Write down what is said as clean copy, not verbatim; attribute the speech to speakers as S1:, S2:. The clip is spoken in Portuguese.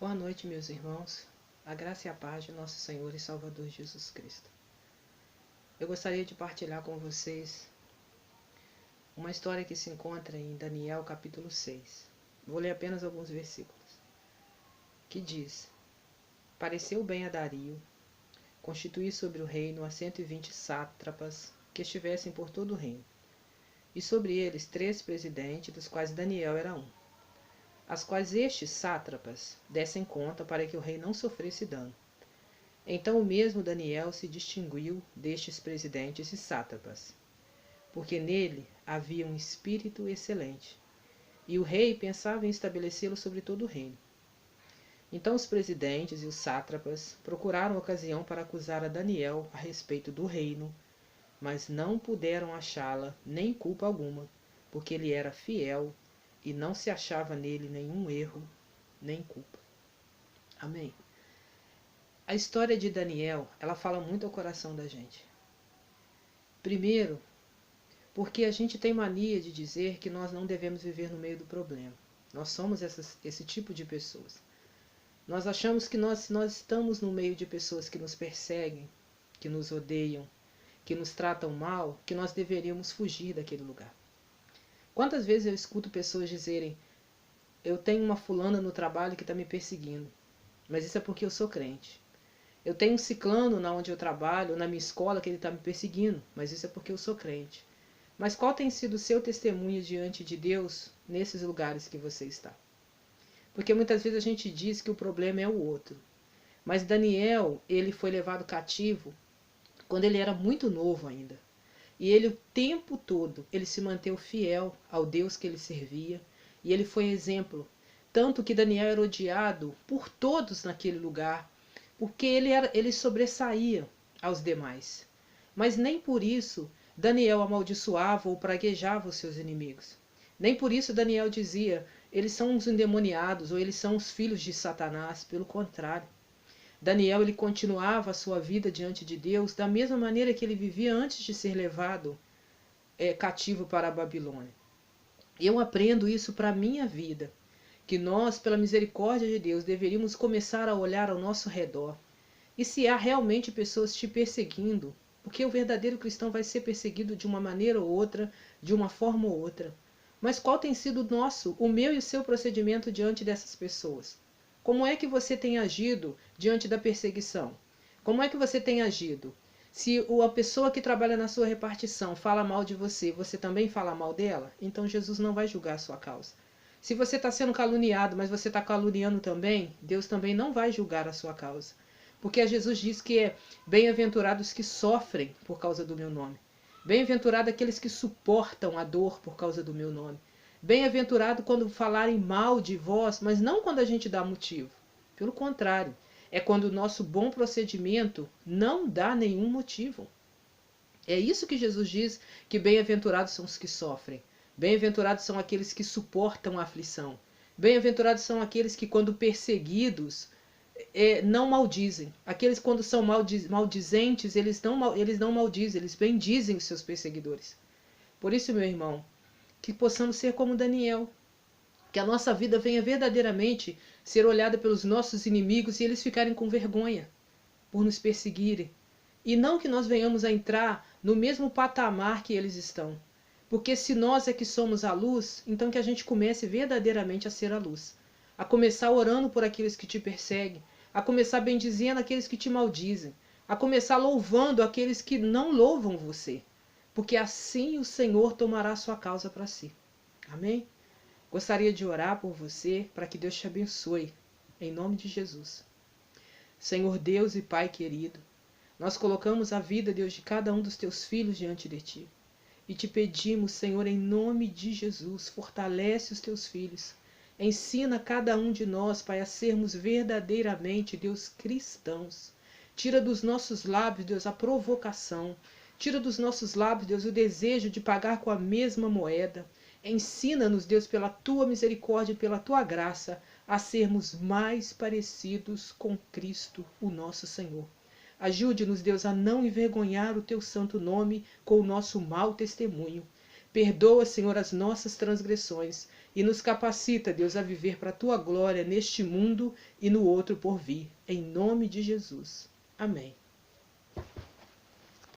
S1: Boa noite, meus irmãos. A graça e a paz de nosso Senhor e Salvador Jesus Cristo. Eu gostaria de partilhar com vocês uma história que se encontra em Daniel capítulo 6. Vou ler apenas alguns versículos. Que diz: Pareceu bem a Dario constituir sobre o reino a 120 sátrapas que estivessem por todo o reino, e sobre eles 3 presidentes, dos quais Daniel era um, as quais estes sátrapas dessem conta para que o rei não sofresse dano. Então o mesmo Daniel se distinguiu destes presidentes e sátrapas, porque nele havia um espírito excelente, e o rei pensava em estabelecê-lo sobre todo o reino. Então os presidentes e os sátrapas procuraram ocasião para acusar a Daniel a respeito do reino, mas não puderam achá-la nem culpa alguma, porque ele era fiel e não se achava nele nenhum erro nem culpa. Amém. A história de Daniel, ela fala muito ao coração da gente. Primeiro, porque a gente tem mania de dizer que nós não devemos viver no meio do problema. Nós somos esse tipo de pessoas. Nós achamos que se nós estamos no meio de pessoas que nos perseguem, que nos odeiam, que nos tratam mal, que nós deveríamos fugir daquele lugar. Quantas vezes eu escuto pessoas dizerem: eu tenho uma fulana no trabalho que está me perseguindo, mas isso é porque eu sou crente. Eu tenho um ciclano na onde eu trabalho, na minha escola, que ele está me perseguindo, mas isso é porque eu sou crente. Mas qual tem sido o seu testemunho diante de Deus nesses lugares que você está? Porque muitas vezes a gente diz que o problema é o outro. Mas Daniel, ele foi levado cativo quando ele era muito novo ainda. E ele o tempo todo, ele se manteve fiel ao Deus que ele servia. E ele foi exemplo. Tanto que Daniel era odiado por todos naquele lugar, porque ele sobressaía aos demais. Mas nem por isso Daniel amaldiçoava ou praguejava os seus inimigos. Nem por isso Daniel dizia: eles são os endemoniados ou eles são os filhos de Satanás. Pelo contrário, Daniel ele continuava a sua vida diante de Deus da mesma maneira que ele vivia antes de ser levado cativo para a Babilônia. Eu aprendo isso para a minha vida, que nós, pela misericórdia de Deus, deveríamos começar a olhar ao nosso redor. E se há realmente pessoas te perseguindo, porque o verdadeiro cristão vai ser perseguido de uma maneira ou outra, de uma forma ou outra. Mas qual tem sido o meu e o seu procedimento diante dessas pessoas? Como é que você tem agido diante da perseguição? Como é que você tem agido? Se a pessoa que trabalha na sua repartição fala mal de você, você também fala mal dela? Então Jesus não vai julgar a sua causa. Se você está sendo caluniado, mas você está caluniando também, Deus também não vai julgar a sua causa. Porque Jesus diz que é bem-aventurados que sofrem por causa do meu nome. Bem-aventurado aqueles que suportam a dor por causa do meu nome. Bem-aventurado quando falarem mal de vós, mas não quando a gente dá motivo. Pelo contrário, é quando o nosso bom procedimento não dá nenhum motivo. É isso que Jesus diz, que bem-aventurados são os que sofrem. Bem-aventurados são aqueles que suportam a aflição. Bem-aventurados são aqueles que, quando perseguidos, não maldizem. Aqueles, quando são maldizentes, eles não maldizem, eles bendizem os seus perseguidores. Por isso, meu irmão, que possamos ser como Daniel. Que a nossa vida venha verdadeiramente ser olhada pelos nossos inimigos e eles ficarem com vergonha por nos perseguirem. E não que nós venhamos a entrar no mesmo patamar que eles estão. Porque se nós é que somos a luz, então que a gente comece verdadeiramente a ser a luz. A começar orando por aqueles que te perseguem, a começar bendizendo aqueles que te maldizem, a começar louvando aqueles que não louvam você, porque assim o Senhor tomará a sua causa para si. Amém? Gostaria de orar por você para que Deus te abençoe, em nome de Jesus. Senhor Deus e Pai querido, nós colocamos a vida, Deus, de cada um dos teus filhos diante de ti. E te pedimos, Senhor, em nome de Jesus, fortalece os teus filhos. Ensina cada um de nós, Pai, a sermos verdadeiramente, Deus, cristãos. Tira dos nossos lábios, Deus, a provocação. Tira dos nossos lábios, Deus, o desejo de pagar com a mesma moeda. Ensina-nos, Deus, pela tua misericórdia e pela tua graça, a sermos mais parecidos com Cristo, o nosso Senhor. Ajude-nos, Deus, a não envergonhar o teu santo nome com o nosso mau testemunho. Perdoa, Senhor, as nossas transgressões e nos capacita, Deus, a viver para a Tua glória neste mundo e no outro por vir. Em nome de Jesus. Amém.